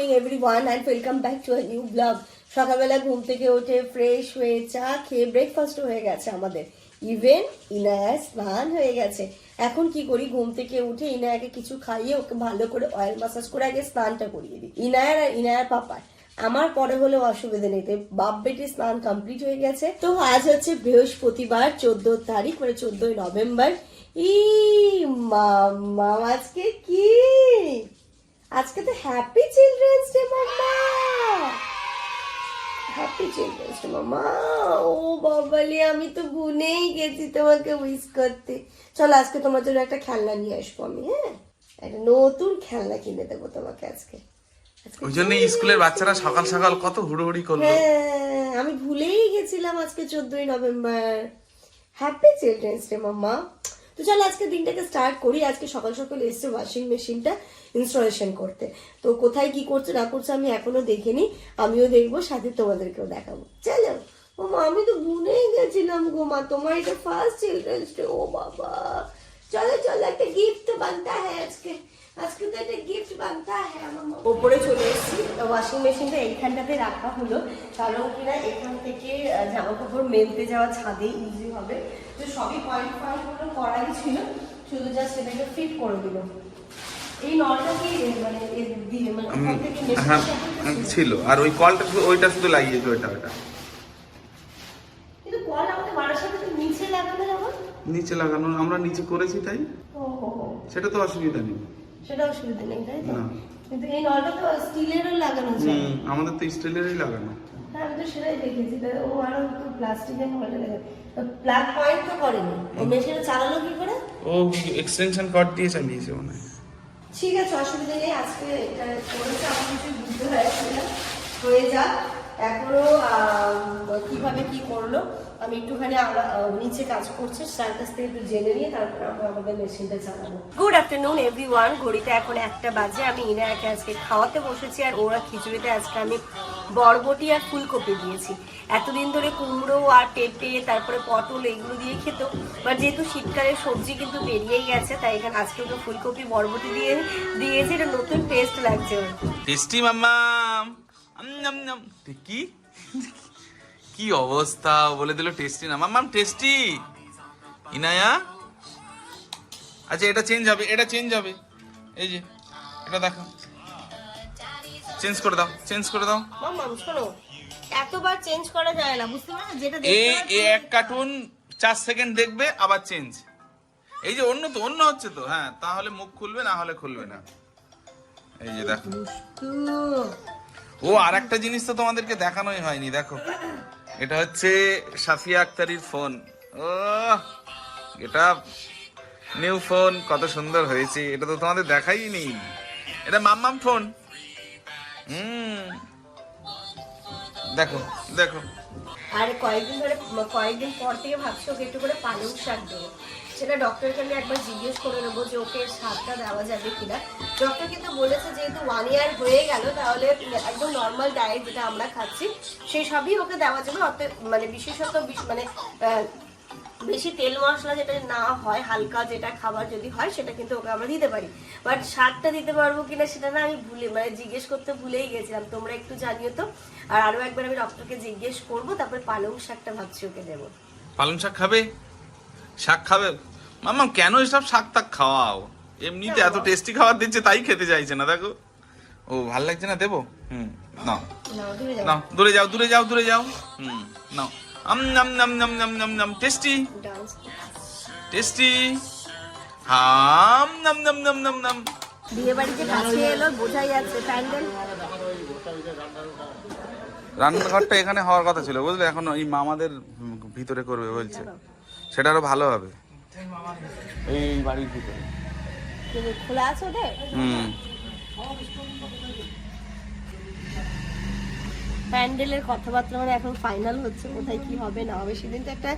Morning everyone and welcome back to a new blog. সকালবেলা ঘুম থেকে উঠে ফ্রেশ হয়ে চা খেয়ে ব্রেকফাস্ট হয়ে গেছে আমাদের। ইভেন ইনায়া স্নান হয়ে গেছে। এখন কি করি, ঘুম থেকে উঠে ইনায়াকে কিছু খাইয়ে ওকে ভালো করে অয়েল মাসাজ করে আগে স্নানটা করিয়ে দিই, ইনায়ার আর ইনায়ার পাপার। আমার পরে হলেও অসুবিধা নেই, বাপ বেটি স্নান কমপ্লিট হয়ে গেছে। তো আজ হচ্ছে বৃহস্পতিবার, 14 তারিখ, মানে 14 নভেম্বর। মামা আজকে কি, আজকে তো হ্যাপি চিলড্রেন্স ডে মাম্মা, হ্যাপি চিলড্রেন্স ডে মাম্মা। ও বাবালি, আমি তো ভুলেই গেছি তোমাকে উইশ করতে। চলো আজকে তোমার জন্য একটা খেলনা নিয়ে আসবো আমি। হ্যাঁ, একটা নতুন খেলনা কিনে দেবো তোমাকে আজকে। ওই জন্য স্কুলের বাচ্চারা সকাল সকাল কত হুড়োহুড়ি করলো। হ্যাঁ, আমি ভুলেই গেছিলাম আজকে 14 নভেম্বর, হ্যাপি চিলড্রেন্স ডে মাম্মা। তো চলো আজকে দিনটাকে স্টার্ট করি। আজকে সকাল সকাল এসছে ওয়াশিং মেশিনটা ইনস্টলেশন করতে। তো কোথায় কি করছে না করছে আমি এখনো দেখিনি, আমিও দেখবো, সাথে তোমাদেরকেও দেখাবো। চলো মামা, আমি তো ভুলেই গেছিলাম গো মা, তোমার এটা ফার্স্ট চিলড্রেন্স ডে। ও বাবা, চলো চলো, একটা গিফট তো বানতা হ্যাঁ আজকে, আজকে তো একটা গিফট বানতা হ্যাঁ মামা। ওপরে চলে এসেছি, ওয়াশিং মেশিনটা এইখানটাতে রাখা হলো, কারণ কিনা এখান থেকে জামা কাপড় মেলতে যাওয়া ছাদে ইজি হবে। তো সবই পয়েন্ট পয়েন্ট গুলো করাই ছিল, শুধু জাস্ট এটাকে ফিট করে দিল। এই নলটা কি মানে দিয়ে মানে ওখান থেকে ছিল, আর ওই কলটা ওইটা শুধু লাগিয়েছে, ওইটা কিন্তু কল আমাদের বাড়ির সাথে তো নিচে লাগানো যাবে, নিচে লাগানো, আমরা নিচে করেছি তাই। ও সেটা তো অসুবিধা নেই, সেটা অসুবিধা নেই তাই তো। কিন্তু এই নলটা তো স্টিলেরও লাগানো যায়। আমাদের তো স্টিলেরই লাগানো। হ্যাঁ, আমি তো সেটাই দেখেছি। ও আরো একটু প্লাস্টিকের নলটা লাগানো, প্লাগ পয়েন্ট তো করেনি। ও মেশিনে চালালো কি করে? ও এক্সটেনশন কর্ড দিয়ে চালিয়েছে মনে হয়। ঠিক আছে, অসুবিধা নেই। আজকে এটা করেছে, আমার কিছু বুঝতে হয়েছিল, হয়ে যাক। এখনো কিভাবে কি করলো আমি একটুখানি আমরা নিচে কাজ করছে, তার কাছ থেকে একটু জেনে নিয়ে তারপর আমরা আমাদের মেশিনটা চালাবো। Good afternoon everyone. ঘড়িতে এখন 1টা বাজে। আমি ইনায়াকে আজকে খাওয়াতে বসেছি, আর ওরা খিচুড়িতে আজকে আমি বরবটি আর ফুলকপি দিয়েছি। এতদিন ধরে কুমড়ো আর পেঁপে তারপরে পটল এগুলো দিয়ে খেত, বাট যেহেতু শীতকালের সবজি কিন্তু বেরিয়েই গেছে, তাই এখানে আজকে ওকে ফুলকপি বরবটি দিয়ে দিয়েছি। এটা নতুন টেস্ট লাগছে ওর। টেস্টি মাম্মা। কি কি অবস্থা, বলে দিল টেস্টি না মাম্মাম, টেস্টি ইনায়া। আচ্ছা এটা চেঞ্জ হবে, এটা চেঞ্জ হবে, এই যে এটা দেখো, চেঞ্জ করে দাও, চেঞ্জ করে দাও। মাম্মাম শোনো, এতবার চেঞ্জ করা যায় না, বুঝতে পারো? যেটা এই এক কার্টুন 4 সেকেন্ড দেখবে আবার চেঞ্জ। এই যে অন্য তো অন্য হচ্ছে তো, হ্যাঁ তাহলে মুখ খুলবে, না হলে খুলবে না। এই যে দেখো, ও আর একটা জিনিস তো তোমাদেরকে দেখানোই হয়নি, দেখো এটা হচ্ছে সাফিয়া আক্তারির ফোন। ও এটা নিউ ফোন, কত সুন্দর হয়েছে, এটা তো তোমাদের দেখাইনি। এটা মাম্মাম ফোন। দেখো দেখো। আর কয়েকদিন পর থেকে ভাবছি ওকে একটু করে পালং শাক দেবো। সেটা ডক্টরকে আমি একবার জিজ্ঞেস করে নেবো যে ওকে শাকটা দেওয়া যাবে কিনা। ডক্টর কিন্তু বলেছে যেহেতু 1 ইয়ার হয়ে গেল, তাহলে একদম নর্মাল ডায়েট যেটা আমরা খাচ্ছি সেই সবই ওকে দেওয়া যাবে। অর্থাৎ মানে বিশেষত মানে বেশি তেল মশলা যেটা না হয়, হালকা যেটা খাবার যদি হয় সেটা কিন্তু ওকে আমরা দিতে পারি। বাট শাকটা দিতে পারবো কিনা সেটা না আমি জিজ্ঞেস করতে ভুলেই গেছিলাম। তোমরা একটু জানিও তো। আর আরো একবার আমি ডক্টরকে জিজ্ঞেস করবো, তারপরে পালং শাকটা ভাবছি ওকে দেবো। পালং শাক খাবে, শাক খাবে মাম্মা? কেন এসব শাক তাক খাওয়াও? এমনিতে এত টেস্টি খাবার দিচ্ছে তাই খেতে চাইছে না, দেখো। ও ভাল লাগছে না, দেবো? নাও নাও, দূরে যাও দূরে যাও দূরে যাও। নাও, নাম নাম নাম নাম নাম নাম, টেস্টি টেস্টি, হাম নাম নাম নাম নাম নাম। বিয়ে বাড়িতে কাছে এলো, বোঝাই যাচ্ছে প্যান্ডেল। রান্নাঘরটা এখানে হওয়ার কথা ছিল, বুঝলে, এখন এই মামাদের ভিতরে করবে বলছে, সেটা আরো ভালো হবে এই বাড়ির ভিতরে। খোলা আছে ওদের। প্যান্ডেলের কথাবার্তা মানে এখন ফাইনাল হচ্ছে, কোথায় কি হবে না হবে। সেদিন তো একটা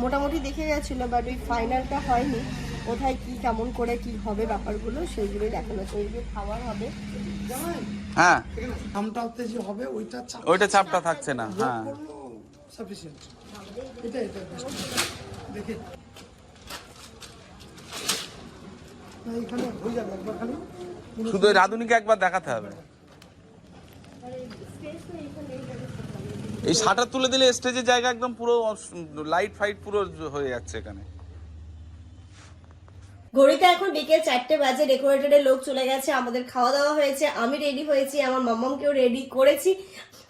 মোটামুটি দেখে গেছিল, বাট ওই ফাইনালটা হয়নি। কোথায় কি কেমন করে কি হবে ব্যাপারগুলো সেইগুলোই দেখানো হচ্ছে। ওইগুলো খাওয়ার হবে, হ্যাঁ আমটাতে যে হবে ওইটা চাপটা থাকছে না। হ্যাঁ সাফিসিয়েন্ট, এটা দেখে এখানে হয়ে যাবে একবার খালি। শুধু ওই রাধুনিকে একবার দেখাতে হবে। এই শাটার তুলে দিলে স্টেজের জায়গা একদম পুরো লাইট ফাইট পুরো হয়ে যাচ্ছে এখানে। ঘড়িতে এখন বিকেল 4টে বাজে, ডেকোরেটরের লোক চলে গেছে, আমাদের খাওয়া দাওয়া হয়েছে, আমি রেডি হয়েছি, আমার মাম্মামকেও রেডি করেছি।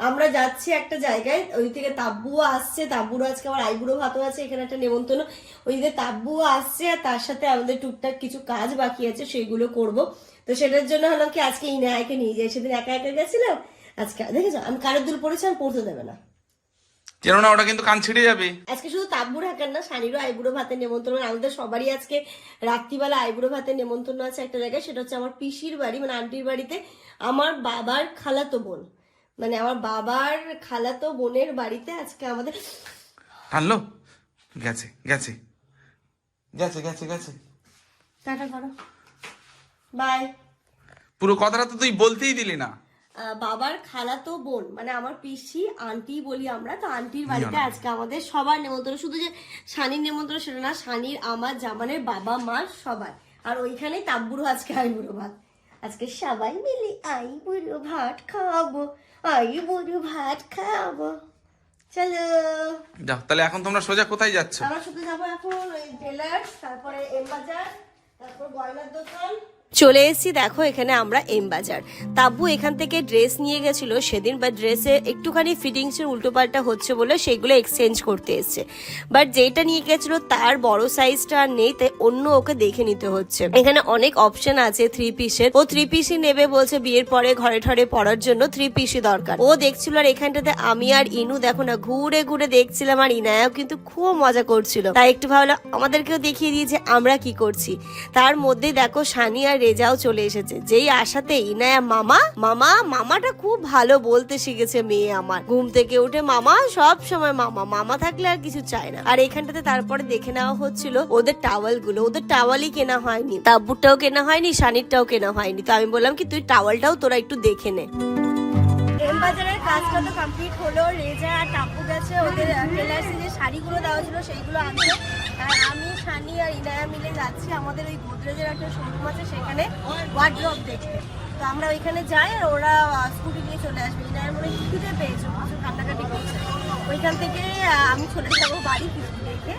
আমরা যাচ্ছি একটা জায়গায়, ওই থেকে তাব্বুও আসছে, তাব্বুরও আজকে আমার আইবুড়ো ভাতও আছে, এখানে একটা নেমন্তন্ন, ওই দিকে তাব্বুও আসছে, আর তার সাথে আমাদের টুকটাক কিছু কাজ বাকি আছে সেগুলো করব। তো সেটার জন্য হলাম কি আজকে ইনায়াকে নিয়ে যাই, সেদিন একা একা গেছিলাম, আজকে দেখেছো আমি কানের দুল পরেছি, আমি পড়তে দেবে না, কেননা ওটা কিন্তু কান ছিঁড়ে যাবে। আজকে শুধু তাব্বুর একার না, সানিরও আইবুড়ো ভাতের নেমন্তন্ন, আমাদের সবারই আজকে রাত্রিবেলা আইবুড়ো ভাতের নেমন্তন্ন আছে একটা জায়গায়, সেটা হচ্ছে আমার পিসির বাড়ি, মানে আন্টির বাড়িতে, আমার বাবার খালাতো বোন, মানে আমার বাবার খালাতো বোনের বাড়িতে আজকে আমাদের। টানলো, গেছে গেছে গেছে গেছে গেছে, টাটা করো, বাই। পুরো কথাটা তো তুই বলতেই দিলি না। বাবার খালাতো বোন মানে আমার পিসি, আন্টি বলি আমরা, তো আন্টির বাড়িতে আজকে আমাদের সবার নেমন্তন্ন, শুধু যে শানির নেমন্তন্ন সেটা না, শানির আমার জামানের বাবা মা সবার, আর ওইখানে তাব্বুরও আজকে আইবুড়ো ভাত, আজকে সবাই মিলে আইবুড়ো ভাত খাওয়াবো, আইবুড়ো ভাত খাওয়াবো। চলো যাও তাহলে, এখন তোমরা সোজা কোথায় যাচ্ছ? আমরা শুধু যাবো এখন ওই টেলার্স, তারপরে এম বাজার, তারপর গয়নার দোকান। চলে এসেছি দেখো এখানে আমরা এম বাজার। তাব্বু এখান থেকে ড্রেস নিয়ে গেছিল সেদিন, বাট ড্রেসে একটুখানি ফিটিংসের উল্টোপাল্টা হচ্ছে বলে সেইগুলো এক্সচেঞ্জ করতে এসছে, বাট যেটা নিয়ে গেছিল তার বড় সাইজটা আর নেই, তাই অন্য ওকে দেখে নিতে হচ্ছে। এখানে অনেক অপশন আছে 3 পিসের, ও 3 পিসই নেবে বলছে, বিয়ের পরে ঘরে ঠরে পরার জন্য 3 পিসই দরকার ও দেখছিল। আর এখানটাতে আমি আর ইনু দেখো না ঘুরে ঘুরে দেখছিলাম, আর ইনায়াও কিন্তু খুব মজা করছিল, তাই একটু ভাবলাম আমাদেরকেও দেখিয়ে দিই যে আমরা কি করছি। তার মধ্যেই দেখো সানি আর রেজাও চলে এসেছে, যেই আসাতে ইনায়া মামা মামা, মামাটা খুব ভালো বলতে শিখেছে মেয়ে আমার, ঘুম থেকে উঠে মামা, সব সময় মামা, মামা থাকলে আর কিছু চায় না। আর এখানটাতে তারপরে দেখে নেওয়া হচ্ছিল ওদের টাওয়াল গুলো, ওদের টাওয়ালই কেনা হয়নি, তাব্বুরটাও কেনা হয়নি, সানিরটাও কেনা হয়নি, তো আমি বললাম কি তুই টাওয়ালটাও তোরা একটু দেখে নে। এম বাজারের কাজটা তো কমপ্লিট হলো, রেজা আর টাপ্পু গেছে ওদের টেলার্সে যে শাড়িগুলো দেওয়া ছিল সেইগুলো আনতে, আর আমি সানি আর ইনায়া মিলে যাচ্ছি আমাদের ওই গোদরেজের একটা শোরুম আছে সেখানে ওয়ার্ড্রপ দেখতে। তো আমরা ওইখানে যাই, আর ওরা স্কুটি নিয়ে চলে আসবে, ইনায়ার মনে খিদে পেয়েছে, প্রচুর কান্নাকাটি করছে, ওইখান থেকে আমি চলে যাবো বাড়ি কিছু দেখে,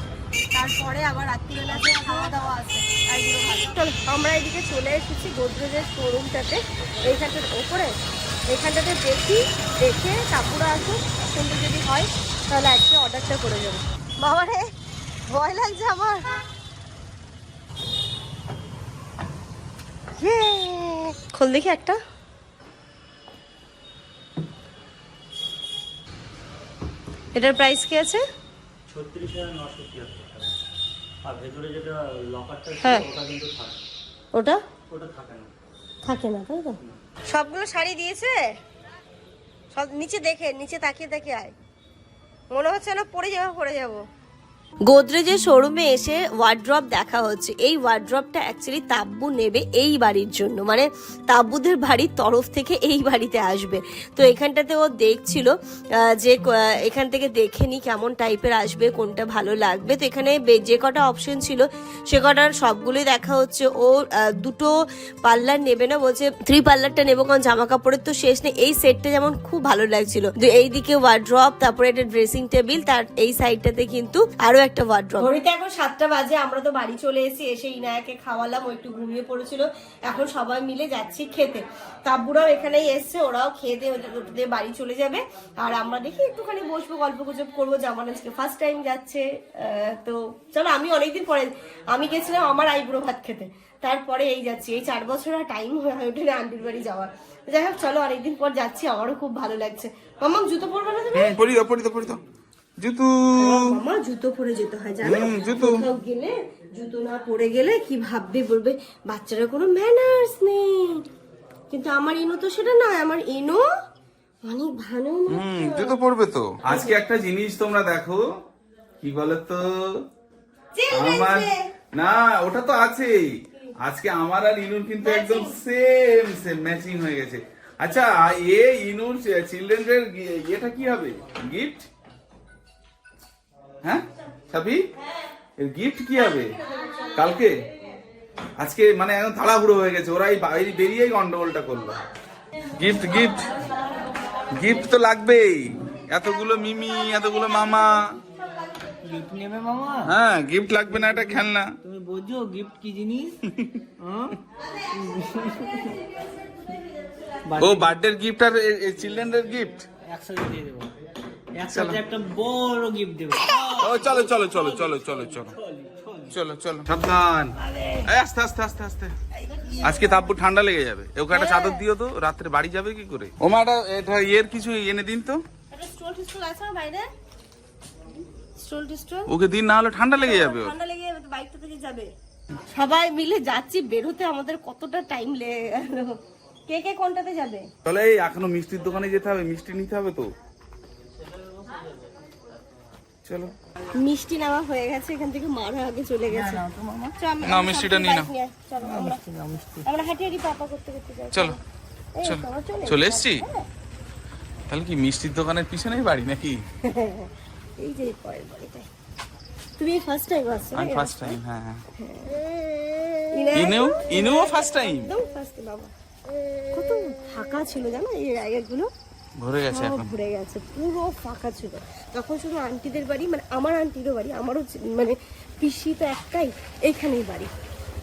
তারপরে আবার রাত্রিবেলা যে খাওয়া দাওয়া আছে আইগুলো ভালো। চলো আমরা এদিকে চলে এসেছি গোদরেজের শোরুমটাতে, এইখানটার ওপরে, এখানটাতে দেখে কাপড় আসুক, সুন্দর যদি হয় তাহলে আজকে অর্ডারটা করে যাবো। বাবা রে ভয় লাগছে আমার, খোল দেখি একটা। এটার প্রাইস কি আছে? 36,973 টাকা। আর ভেতরে যেটা লকারটা হ্যাঁ ওটা কিন্তু থাকে, ওটা ওটা থাকে না। থাকে না তাই তো? সবগুলো শাড়ি দিয়েছে, সব নিচে দেখে, নিচে তাকিয়ে তাকিয়ে আয়, মনে হচ্ছে না পড়ে যাবো। গোদরেজের শোরুমে এসে ওয়ার্ড্রপ দেখা হচ্ছে, এই ওয়ার্ড্রপটা অ্যাকচুয়ালি তাব্বু নেবে এই বাড়ির জন্য, মানে তাব্বুদের বাড়ির তরফ থেকে এই বাড়িতে আসবে। তো এখানটাতে ও দেখছিল যে এখান থেকে দেখে নি কেমন টাইপের আসবে, কোনটা ভালো লাগবে। তো এখানে যে কটা অপশন ছিল সে কটার সবগুলোই দেখা হচ্ছে। ও 2টো পার্লার নেবে না, বলছে 3 পার্লারটা নেবো, কারণ জামা কাপড়ের তো শেষ নেই। এই সেটটা যেমন খুব ভালো লাগছিল, এইদিকে ওয়ার্ড্রপ, তারপরে একটা ড্রেসিং টেবিল, তার এই সাইডটাতে কিন্তু আরো একটা ওয়ার্ড্রপ। ঘড়িতে এখন 7টা বাজে, আমরা তো বাড়ি চলে এসেছি, এসে ইনায়াকে খাওয়ালাম, ও একটু ঘুমিয়ে পড়েছিল, এখন সবাই মিলে যাচ্ছি খেতে। তাব্বুরাও এখানেই এসছে, ওরাও খেয়ে দিয়ে বাড়ি চলে যাবে, আর আমরা দেখি একটুখানি বসবো, গল্প গুজব করবো। জামান আজকে ফার্স্ট টাইম যাচ্ছে, তো চলো, আমি অনেকদিন পরে, আমি গেছিলাম আমার আইবুড়ো ভাত খেতে, তারপরে এই যাচ্ছি, এই 4 বছর আর টাইম হয়ে ওঠে না আন্টির বাড়ি যাওয়ার। যাই হোক চলো, অনেকদিন পর যাচ্ছি, আমারও খুব ভালো লাগছে। মাম্মা জুতো পরবে না তুমি? পরি দাও জুতো, মামা জুতো পরে যেতে হয় জানো, কোথাও গেলে জুতো না পরে গেলে কি ভাববে, বলবে বাচ্চারা কোনো ম্যানার্স নেই, কিন্তু আমার ইনো তো সেটা নয়, আমার ইনো অনেক ভালো। জুতো পরবে তো। আজকে একটা জিনিস তোমরা দেখো, কি বলতো, আমার না ওটা তো আছেই, আজকে আমার আর ইনুর কিন্তু একদম সেম ম্যাচিং হয়ে গেছে। আচ্ছা ইনুর চিলড্রেন এটা কি হবে গিফট? হ্যাঁ সাবি, এর গিফট কি হবে কালকে? আজকে মানে এখন তাড়াহুড়ো হয়ে গেছে, ওরা এই বেরিয়েই গন্ডগোলটা করলো। গিফট গিফট তো লাগবেই, এতগুলো মিমি, এতগুলো মামা। গিফট নেবে মামা? হ্যাঁ, গিফট লাগবে না, এটা খেলনা। তুমি বোঝো গিফট কি জিনিস? ও বার্থডে গিফট আর চিলড্রেনের গিফট একসাথে দিয়ে দেবো, একসাথে একটা বড় গিফট দেবো। ও চলো চলো চলো চলো চলো চলো চলো চলো, সাবধান। এই, আস্তে আস্তে আস্তে আস্তে। আজকে তাব্বু ঠান্ডা লেগে যাবে, ওকে একটা চাদর দিও তো, রাত্রে বাড়ি যাবে কি করে? ওমা এটা ইয়ের কিছু এনে দিন তো, একটা স্টোল টিস্টোল আছে না বাইরে? স্টোল টিস্টোল ওকে দিন, না হলে ঠান্ডা লেগে যাবে ওর। ঠান্ডা লেগে যাবে তো, বাইকটা থেকে যাবে। সবাই মিলে যাচ্ছি, বেরোতে আমাদের কতটা টাইম লেগে গেল। কে কে কোনটাতে যাবে? তাহলে এই এখনো মিষ্টির দোকানে যেতে হবে, মিষ্টি নিতে হবে তো। চলো। মিষ্টি নেওয়া হয়ে গেছে, এখান থেকে মারা আগে চলে গেছে। না, মিষ্টিটা নিয়ে নাও। চলো আমরা হাঁটি হাঁটি পাপা করতে করতে যাই। চলো এই চলো, তোমার চলে এসছি। তাহলে কি মিষ্টির দোকানের পিছনেই বাড়ি নাকি? এই যে পরের বাড়িটায়। তুমি ফার্স্ট টাইম আসছো? আমি ফার্স্ট টাইম। হ্যাঁ হ্যাঁ। ইনু ইনুও ফার্স্ট টাইম। একদম ফার্স্ট বাবা। কত ফাঁকা ছিল জানো এই জায়গাগুলো, ভরে গেছে সব এখন। ঘুরে গেছে, পুরো ফাঁকা ছিল। তখন শুধু আন্টিদের বাড়ি, মানে আমার আন্টিরও বাড়ি, আমারও মানে পিসি তো একটাই, এইখানেই বাড়ি,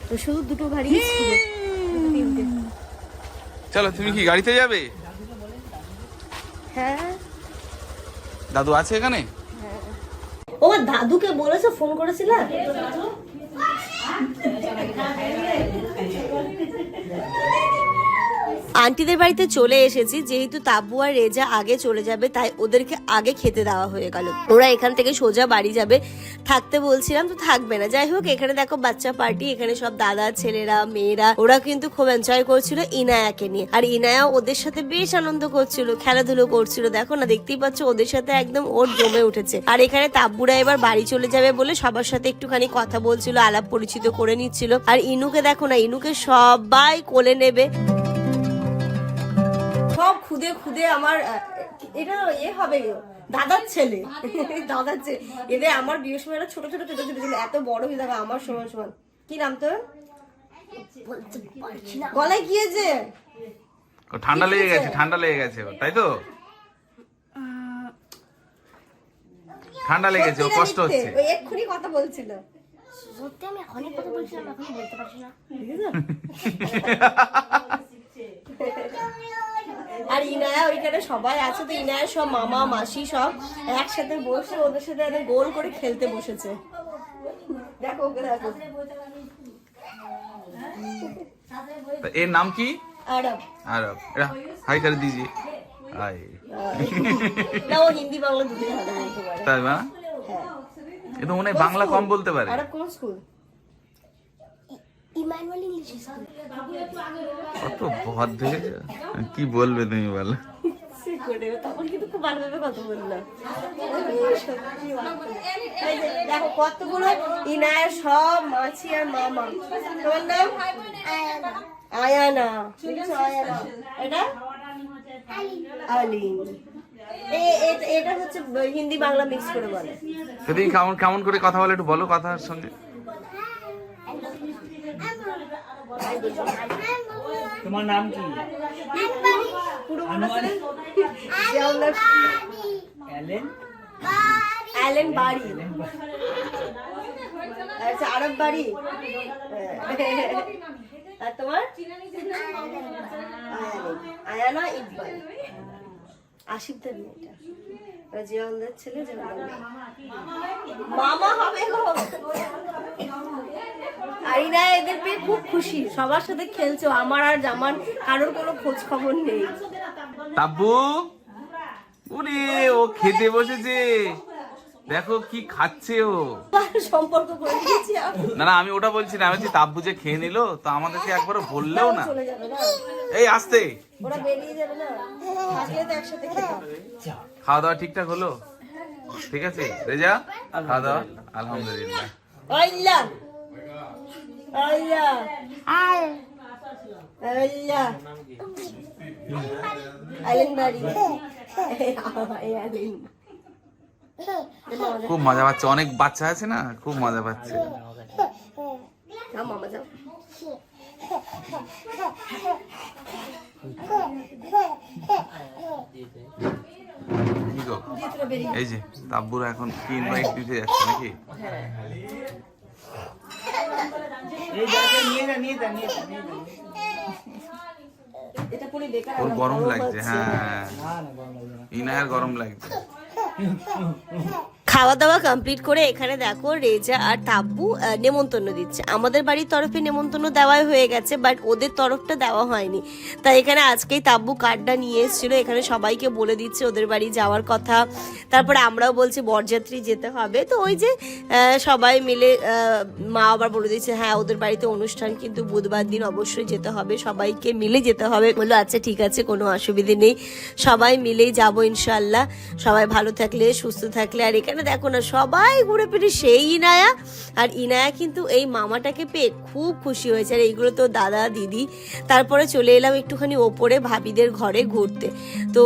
তো শুধু দুটো বাড়ি ছিল, দুটো তিনটে। চলো, তুমি কি গাড়িতে যাবে? হ্যাঁ। দাদু আছে এখানে? ও দাদুকে বলেছো, ফোন করেছিল? আন্টিদের বাড়িতে চলে এসেছি, যেহেতু তাব্বু আর রেজা আগে চলে যাবে তাই ওদেরকে আগে খেতে দেওয়া হয়ে গেল। ওরা এখান থেকে সোজা বাড়ি যাবে, থাকতে বলছিলাম তো থাকবে না। যাই হোক, এখানে দেখো বাচ্চা পার্টি, এখানে সব দাদা ছেলেরা মেয়েরা, ওরা কিন্তু খুব এনজয় করছিল ইনায়াকে নিয়ে। আর ইনায়া ওদের সাথে বেশ আনন্দ করছিল, খেলাধুলো করছিল। দেখো না, দেখতেই পাচ্ছ ওদের সাথে একদম ওর জমে উঠেছে। আর এখানে তাব্বুরা এবার বাড়ি চলে যাবে বলে সবার সাথে একটুখানি কথা বলছিল, আলাপ পরিচিত করে নিচ্ছিল। আর ইনুকে দেখো না, ইনুকে সবাই কোলে নেবে। সব খুদে খুদে আমার এটা এ হবে, দাদার ছেলে, দাদার ছেলে। এদের আমার বিয়ের সময় ছোট ছোট ছোট ছোট ছিল, এত বড় হয়ে যাবে আমার সমান সমান। কি নাম তোর? গলায় কি হয়েছে? ঠান্ডা লেগে গেছে, ঠান্ডা লেগে গেছে ওর, তাই তো? ঠান্ডা লেগেছে, ও কষ্ট হচ্ছে। ওই এক্ষুনি কথা বলছিল। সত্যি আমি অনেক কথা বলছিলাম, এখন বলতে পারছি না। আর ইনায়া ওইখানে সবাই আছে, তো ইনায়া সব মামা মাসি সব একসাথে বসে ওদের সাথে একদম গোল করে খেলতে বসেছে। দেখো ওকে দেখো। তা এর নাম কি? আরব। আরব। এরা হাই করে দিজি। হাই। না, ও হিন্দি বাংলা দুটোই ভালো বলতে পারে। তাই না? হ্যাঁ। এ তো মনে হয় বাংলা কম বলতে পারে। আরব কোন স্কুল? Emmanuel English school. কত ভদ্র, কি বলবে তুমি বলো? তখন কিন্তু খুব ভালোভাবে কথা বললাম। দেখো কতগুলো ইনায়ের সব মাছি আর মামা। তোমার নাম? আয়ানা। আয়ানা। এটা আলিম। এটা হচ্ছে হিন্দি বাংলা মিক্স করে বলে। যদি কেমন কেমন করে কথা বলে একটু বলো, কথার সঙ্গে। তোমার নাম কি? পুরো মনে আছে? অ্যালেন বাড়ি। আচ্ছা, আরব বাড়ি। আর তোমার? আয়ানা ইকবাল। আশিকদের মেয়েটা, জিয়াউলদের ছেলে, মামা হবে গো। আরিনা এদের পেয়ে খুব খুশি, সবার সাথে খেলছো, আমার আর জামান কারোর কোনো খোঁজ খবর নেই। তাব্বু, ওরে ও খেতে বসেছে, দেখো কি খাচ্ছে ও। সম্পর্ক করে দিয়েছি আমি। না না, আমি ওটা বলছি না, আমি বলছি তাব্বু যে খেয়ে নিল, তো আমাদেরকে একবারও বললেও না। চলে যাবে না, এই আসতে, ওরা বেরিয়ে যাবে না, থাকলে তো একসাথে খেতাম। খাওয়া দাওয়া ঠিকঠাক হলো? ঠিক আছে রেজা, খাওয়া দাওয়া আলহামদুলিল্লাহ। আল্লাহ আল্লাহ আল্লাহ। আলেন বাড়ি। খুব মজা পাচ্ছে, অনেক বাচ্চা আছে না, খুব মজা পাচ্ছে। মামা যাও। কি গো? এই যে তাব্বুরা এখন কি ইনভাইট দিতে যাচ্ছে নাকি? এই যাকে নিয়ে যা নিয়ে যা নিয়ে যা নিয়ে যা। এটা পুরো বেকার। ওর গরম লাগছে, হ্যাঁ না না গরম লাগবে না। ইনায়ের গরম লাগছে। খাওয়া দাওয়া কমপ্লিট করে এখানে দেখো রেজা আর তাব্বু নেমন্তন্ন দিচ্ছে। আমাদের বাড়ির তরফে নেমন্তন্ন দেওয়াই হয়ে গেছে, বাট ওদের তরফটা দেওয়া হয়নি। তাই এখানে আজকেই তাব্বু কার্ডটা নিয়ে এসেছিল, এখানে সবাইকে বলে দিচ্ছে ওদের বাড়ি যাওয়ার কথা। তারপরে আমরাও বলছি বরযাত্রী যেতে হবে, তো ওই যে সবাই মিলে মা আবার বলে দিচ্ছে হ্যাঁ ওদের বাড়িতে অনুষ্ঠান, কিন্তু বুধবার দিন অবশ্যই যেতে হবে, সবাইকে মিলে যেতে হবে। বললো আচ্ছা ঠিক আছে, কোনো অসুবিধে নেই, সবাই মিলেই যাবো ইনশাল্লাহ, সবাই ভালো থাকলে সুস্থ থাকলে। আর এখানে দেখো না সবাই ঘুরে ফিরে সেই ইনায়া, আর ইনায়া কিন্তু এই মামাটাকে পেয়ে খুব খুশি হয়েছে। আর এইগুলো তো দাদা দিদি। তারপরে চলে এলাম একটুখানি ওপরে ভাবিদের ঘরে ঘুরতে। তো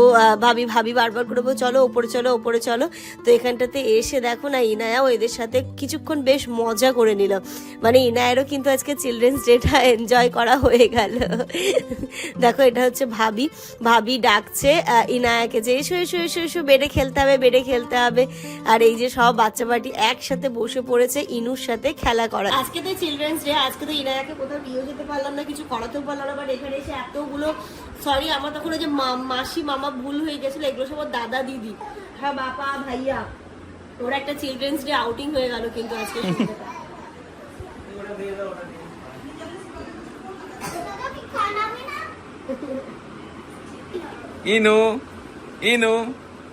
ভাবি বারবার করে বলছে চলো ওপরে চলো ওপরে চলো। তো এখানটাতে এসে দেখো না ইনায়াও এদের সাথে কিছুক্ষণ বেশ মজা করে নিল। মানে ইনায়ারও কিন্তু আজকে চিলড্রেন্স ডেটা এনজয় করা হয়ে গেল। দেখো এটা হচ্ছে ভাবি ডাকছে ইনায়াকে যে এসো এসো এসো এসো, বেডে খেলতে হবে বেডে খেলতে হবে। আর এই যে সব বাচ্চা বাটি একসাথে বসে পড়েছে ইনুর সাথে খেলা করা। আজকে তো চিলড্রেন্স ডে, আজকে তো ইনায়াকে কোথাও নিয়েও যেতে পারলাম না, কিছু করাতেও পারলাম না। বাট এখানে এসে এতগুলো সরি, আমার তখন ওই যে মাসি মামা ভুল হয়ে গেছিল, এগুলো সব ওর দাদা দিদি, হ্যাঁ বাপা ভাইয়া, ওরা একটা চিলড্রেন্স ডে আউটিং হয়ে গেল কিন্তু আজকে সন্ধ্যাটা। ইনু ইনু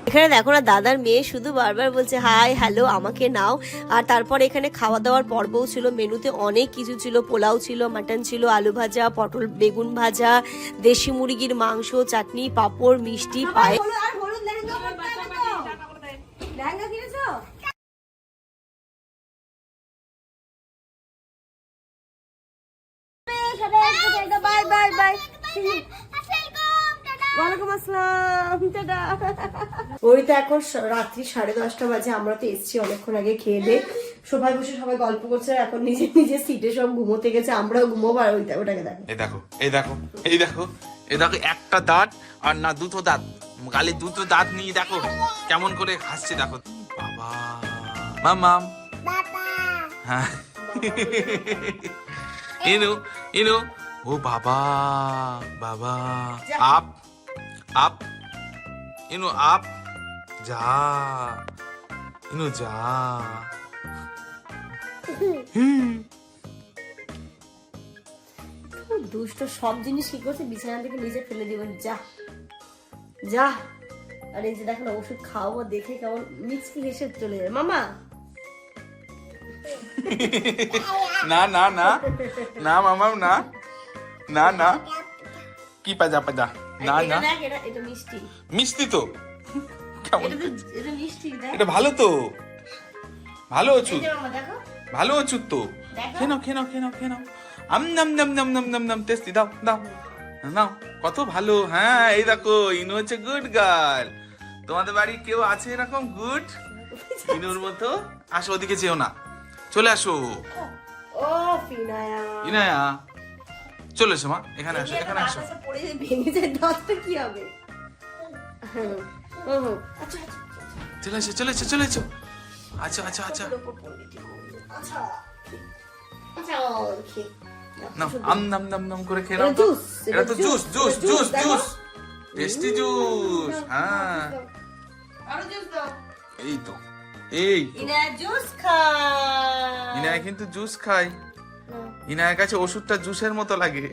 এখানে দেখো না দাদার মেয়ে শুধু বারবার বলছে হাই হ্যালো আমাকে নাও। আর তারপর এখানে খাওয়া দাওয়ার পর্বও ছিল, মেনুতে অনেক কিছু ছিল, পোলাও ছিল, মাটন ছিল, আলু ভাজা, পটল বেগুন ভাজা, দেশি মুরগির মাংস, চাটনি, পাঁপড়, মিষ্টি, পায়েস। বাই বাই বাই, ওয়ালাইকুম আসসালাম, টাটা। ওই তো এখন রাত্রি 10:30 বাজে, আমরা তো এসেছি অনেকক্ষণ আগে খেয়ে দিয়ে, সবাই বসে সবাই গল্প করছে, এখন নিজে নিজে সিটে সব ঘুমোতে গেছে, আমরাও ঘুমোবো। আর ওটাকে দেখো, এই দেখো এই দেখো এই দেখো এই দেখো, একটা দাঁত আর না দুটো দাঁত, গালে দুটো দাঁত নিয়ে দেখো কেমন করে হাসছে দেখো। বাবা মামাম হ্যাঁ ইনু ইনু, ও বাবা বাবা, আপ আপ ইনু আপ, যা ইনু যা। দুষ্ট সব জিনিস কি করছে, বিছানা থেকে নিচে ফেলে দিবেন, যা যা। আর এই যে দেখো না ওষুধ খাওয়াবো দেখে কেমন মিচকি হেসে চলে যায়। মামা না না না না মামাম না না না, কি পাজা পাজা, না না দেখ, এটা মিষ্টি, মিষ্টি তো কেমন, এটা মিষ্টি দেখ, এটা ভালো তো, ভালো ওষুধ, মামা দেখো ভালো ওষুধ তো, দেখো। খেয়ে নাও খেয়ে নাও খেয়ে নাও খেয়ে নাও, আম নাম নাম নাম নাম নাম নাম, টেস্টি, দাও দাও নাও, কত ভালো। হ্যাঁ এই দেখো ইনু হচ্ছে গুড গার্ল। তোমাদের বাড়ি কেউ আছে এরকম গুড ইনুর মতো? আসো ওদিকে যেও না, চলে আসো ও ফিনায়া, ইনায়া, চলে এসো মা, এখানে আসো এখানে আসো। পড়ে যে ভেঙে যায় দাঁতটা কি হবে? আচ্ছা আচ্ছা চলে এসো চলে এসো চলে এসো, আচ্ছা আচ্ছা আচ্ছা, আচ্ছা আচ্ছা ওকে নাও আম নাম নাম নাম করে খেয়ে নাও। এটা জুস, এটা তো জুস জুস জুস দেখো। Juice, tasty juice. হ্যাঁ আরো জুস দাও। এই তো এই তো। ইনা জুস খায়। ইনায়া কিন্তু জুস খায়, ইনায়ার কাছে ওষুধটা জুসের মতো লাগে,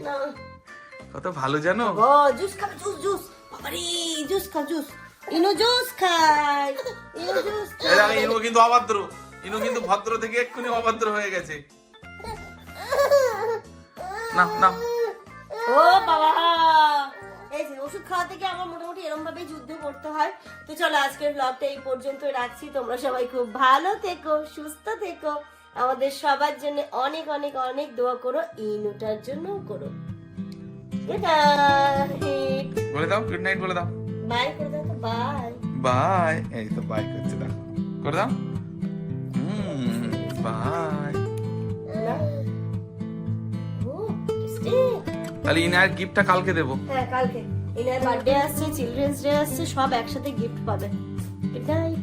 কত ভালো জানো। ও জুস খাবে, জুস জুস, বাবারে জুস খা জুস, ইনো জুস খায়, ইনো জুস এই দেখো ইনু কিন্তু অভদ্র, ইনু কিন্তু ভদ্র থেকে এক্ষুনি অভদ্র হয়ে গেছে। না না ও বাবা, এই যে ওষুধ খাওয়া থেকে আমার মোটামুটি এরকম ভাবে যুদ্ধ করতে হয়। তো চলো আজকের ব্লগটা এই পর্যন্ত রাখছি, তোমরা সবাই খুব ভালো থেকো, সুস্থ থেকো, আমাদের সবার জন্য অনেক অনেক অনেক দোয়া করো, ইনুটার জন্য করো। গুড নাইট, বলে দাও গুড নাইট বলে দাও, বাই করে দাও তো, বাই বাই। এই তো বাই করছে, দাও করে দাও, বাই। ও টেস্টি। তাহলে ইনার গিফটটা কালকে দেবো। হ্যাঁ কালকে ইনার বার্থডে আসছে, চিলড্রেন্স ডে আসছে, সব একসাথে গিফট পাবে। Good night.